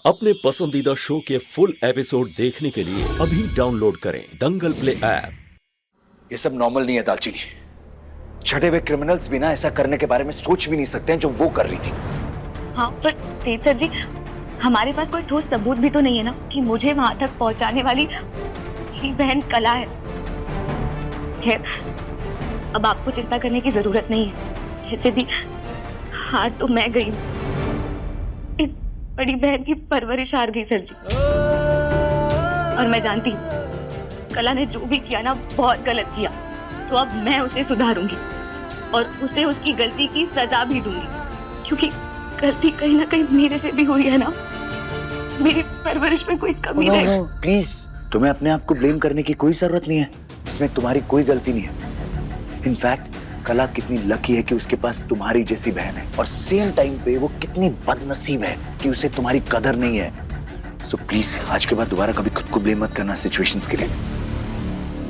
अपने पसंदीदा शो के फुल एपिसोड देखने के लिए अभी डाउनलोड करें दंगल प्ले ऐप। ये सब नॉर्मल नहीं है दालचीनी। छठे हुए क्रिमिनल्स भी ना ऐसा करने के बारे में सोच भी नहीं सकते हैं जो वो कर रही थी। हाँ पर तेज सर जी, हमारे पास कोई ठोस सबूत भी तो नहीं है ना कि मुझे वहां तक पहुंचाने वाली मेरी बहन कला है। खैर, अब आपको चिंता करने की जरूरत नहीं है। कैसे भी हार तो मैं गई हूँ। एक बड़ी बहन की परवरिश हार गई सर जी। और मैं जानती हूँ कला ने जो भी किया ना बहुत गलत किया। तो अब मैं उसे सुधारूंगी और उसे उसकी गलती की सजा भी दूंगी, क्योंकि गलती कहीं ना कहीं मेरे से भी हुई है ना। मेरी परवरिश में कोई कमी नहीं। प्लीज, तुम्हें अपने आप को ब्लेम करने की कोई जरूरत नहीं है। इसमें तुम्हारी कोई गलती नहीं है। इनफैक्ट कला कितनी लकी है कि उसके पास तुम्हारी जैसी बहन है, और सेम टाइम पे वो कितनी बदनसीब है कि उसे तुम्हारी कदर नहीं है। सो प्लीज आज के बाद दोबारा कभी खुद को ब्लेम मत करना सिचुएशंस के लिए।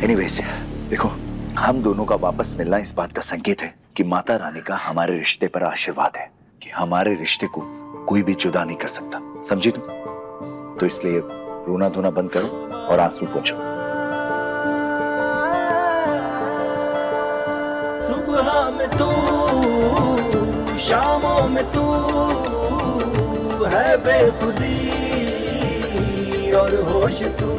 एनीवेज, देखो, हम दोनों का वापस मिलना इस बात का संकेत है कि माता रानी का हमारे रिश्ते पर आशीर्वाद है कि हमारे रिश्ते को कोई भी जुदा नहीं कर सकता। समझी तुम? तो इसलिए रोना धोना बंद करो और आंसू पोंछो। सुबह में तू, शामों में तू है बेखुदी और होश तू।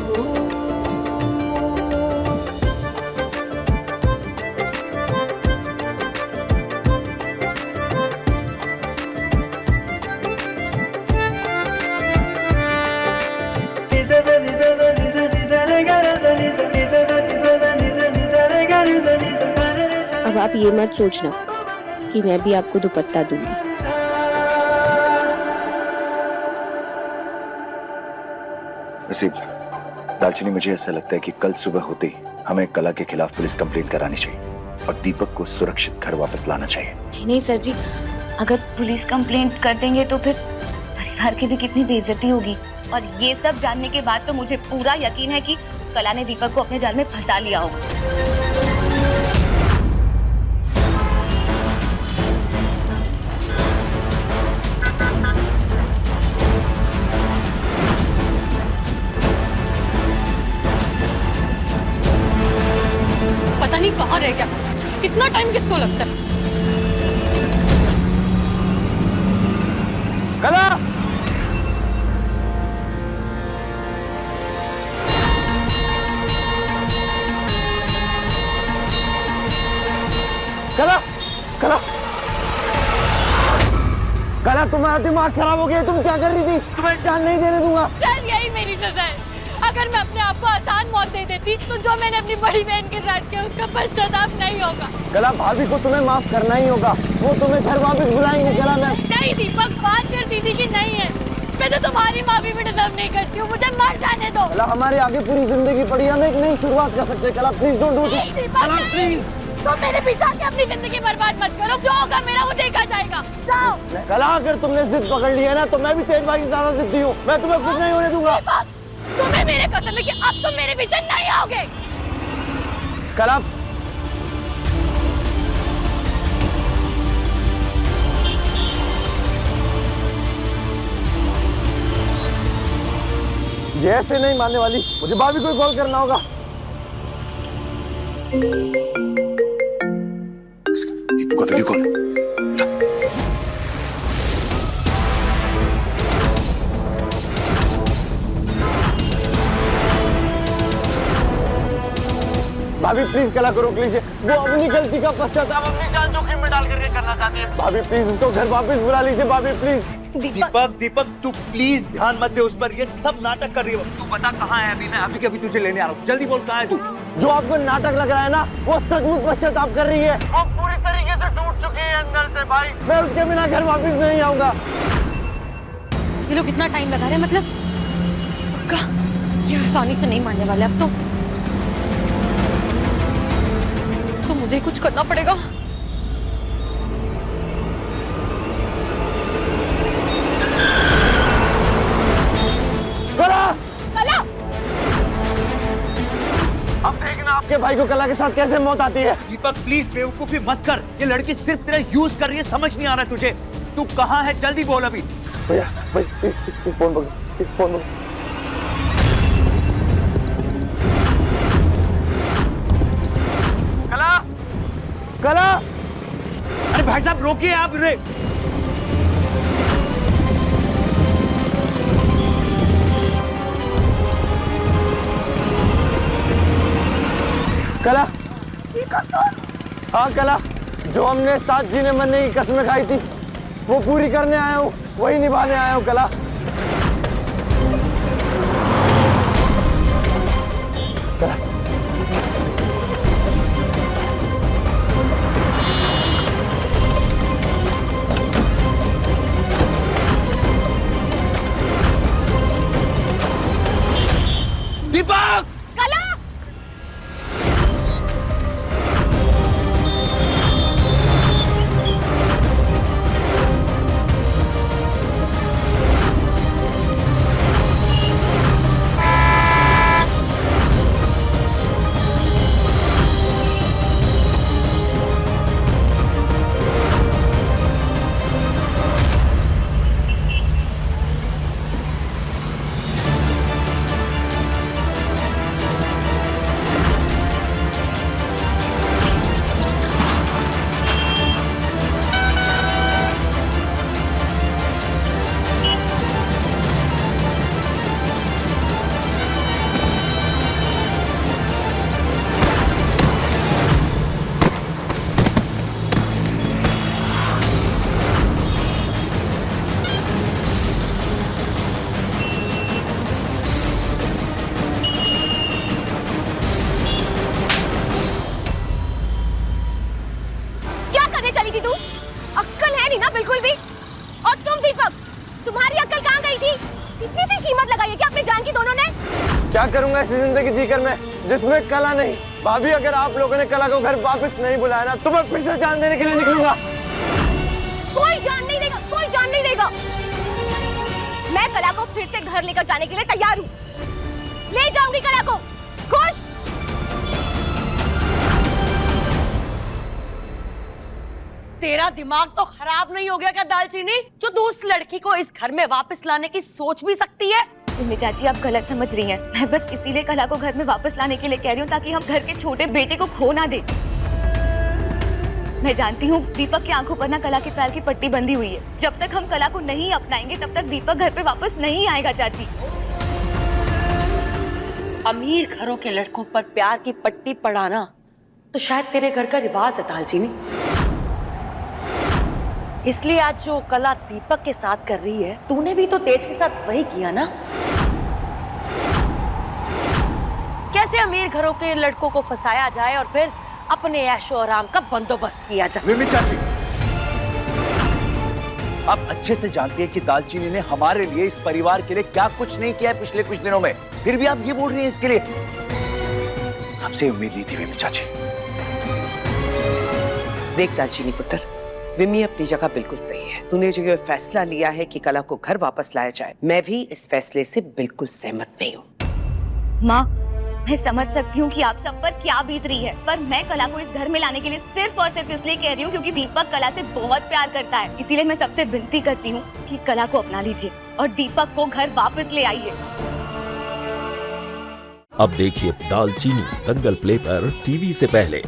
अब आप ये मत सोचना कि मैं भी आपको दुपट्टा दूंगी। वैसे दालचीनी, मुझे ऐसा लगता है कि कल सुबह होते ही हमें कला के खिलाफ पुलिस कंप्लेंट करानी चाहिए और दीपक को सुरक्षित घर वापस लाना चाहिए। नहीं सर जी, अगर पुलिस कंप्लेंट कर देंगे तो फिर परिवार की भी कितनी बेइज्जती होगी। और ये सब जानने के बाद तो मुझे पूरा यकीन है कि कला ने दीपक को अपने जाल में फंसा लिया होगा। पता नहीं कहाँ रह गया। कितना टाइम किसको लगता है? कला, कला, कला, कला, तुम्हारा दिमाग खराब हो गया। तुम क्या कर रही थी? तुम्हें जान नहीं देने दूंगा। चल, यही मेरी सजा है। अगर मैं अपने आप को आसान मौत दे देती तो जो मैंने अपनी बड़ी बहन के साथ किया उसका पश्चाताप नहीं होगा। कला, भाभी को तुम्हें माफ करना ही होगा। वो तुम्हें घर वापस बुलाएंगे। कला, मैं नहीं दीपक, बात कर दी थी कि नहीं है। मैं तो तुम्हारी माफी भी डिजर्व नहीं करती हूँ। मुझे मर जाने दो। कला, हमारी आगे पूरी जिंदगी पड़ी है। हम एक नई शुरुआत कर सकते हैं। कला, प्लीज डोंट डू नहीं दीपक, प्लीज तुम मेरे पीछे आके अपनी जिंदगी बर्बाद मत करो। जो होगा मेरा वो देखा जाएगा। जाओ। कला, अगर तुमने जिद पकड़ ली है ना तो मैं भी तेज भाई की ज्यादा जिद्दी हूँ। मैं तुम्हें कुछ नहीं होने दूंगा। तुम्हें मेरे कसम है कि अब तुम मेरे पीछे नहीं आओगे। कला, ये ऐसे नहीं मानने वाली। मुझे भाभी को कॉल करना होगा। Video call. भाभी प्लीज कला को रोक लीजिए। वो अपनी गलती का पश्चाताप अपनी जान जोखिम में डाल करके करना चाहती है। भाभी प्लीज उसको घर वापस बुला लीजिए। भाभी प्लीज। दीपक, तू प्लीज ध्यान मत दे उस पर। ये सब नाटक कर रही है। तू बता कहाँ है अभी? मैं अभी के अभी तुझे लेने आ रहा हूँ। जल्दी बोल, कहाँ है तू? जो आपको नाटक लग रहा है ना, वो सचमुच पश्चाताप कर रही है। वो पूरी तरीके से टूट चुकी है अंदर से। भाई, मैं उसके बिना घर वापस नहीं आऊंगा। ये लोग इतना टाइम लगा रहे हैं, मतलब पक्का ये आसानी से नहीं मानने वाले। अब तो मुझे कुछ करना पड़ेगा। कला, कला, अब देखना आपके भाई को कला के साथ कैसे मौत आती है। दीपक प्लीज बेवकूफी मत कर। ये लड़की सिर्फ तेरा यूज कर रही है, समझ नहीं आ रहा तुझे। तू कहाँ है? जल्दी बोल अभी। भैया, भाई फोन पकड़। फोन दो। कला, कला, अरे भाई साहब रोकिए आप इन्हें। कला, हाँ कला, जो हमने साथ जीने मरने की कसमें खाई थी वो पूरी करने आया हूँ, वही निभाने आया हूँ कला। कला। दीपक, कला, क्या करने चली थी तू? अक्ल है नहीं ना बिल्कुल भी। और तुम दीपक, तुम्हारी अक्ल कहाँ गई थी? इतनी सी कीमत लगाई है क्या अपनी जान की दोनों ने? क्या करूंगा ऐसी जिंदगी जीकर मैं जिसमें कला नहीं। भाभी अगर आप लोगों ने कला को घर वापस नहीं बुलाया ना तो मैं फिर से जान देने के लिए निकलूंगा। कोई जान नहीं देगा, कोई जान नहीं देगा। मैं कला को फिर से घर लेकर जाने के लिए तैयार हूँ। ले जाऊंगी कला को। खुश? तेरा दिमाग तो खराब नहीं हो गया क्या दालचीनी, जो तू उस लड़की को इस घर में वापस लाने की सोच भी सकती है? मम्मी चाची आप गलत समझ रही हैं। मैं बस इसीलिए कला को घर में वापस लाने के लिए कह रही हूँ ताकि हम घर के छोटे बेटे को खो ना दे। मैं जानती हूँ दीपक की आंखों पर ना कला के पैर की पट्टी बंधी हुई है। जब तक हम कला को नहीं अपनाएंगे तब तक दीपक घर पे वापस नहीं आएगा चाची। अमीर घरों के लड़कों पर प्यार की पट्टी पड़ाना तो शायद तेरे घर का रिवाज है दालचीनी। इसलिए आज जो कला दीपक के साथ कर रही है, तूने भी तो तेज के साथ वही किया ना। कैसे अमीर घरों के लड़कों को फंसाया जाए और फिर अपने ऐशो आराम का बंदोबस्त किया जाए। विमी चाची, आप अच्छे से जानती है कि दालचीनी ने हमारे लिए, इस परिवार के लिए क्या कुछ नहीं किया है पिछले कुछ दिनों में, फिर भी आप ये बोल रही हैं इसके लिए। आपसे उम्मीद नहीं थी विमी चाची। देख दालचीनी पुत्र, विमी अपनी जगह बिल्कुल सही है। तूने जो ये फैसला लिया है कि कला को घर वापस लाया जाए, मैं भी इस फैसले से बिल्कुल सहमत नहीं हूँ। माँ, मैं समझ सकती हूँ कि आप सब पर क्या बीत रही है, पर मैं कला को इस घर में लाने के लिए सिर्फ और सिर्फ इसलिए कह रही हूँ क्योंकि दीपक कला से बहुत प्यार करता है। इसीलिए मैं सबसे विनती करती हूँ कि कला को अपना लीजिए और दीपक को घर वापस ले आइए। अब देखिए दालचीनी दंगल प्ले पर टीवी से पहले।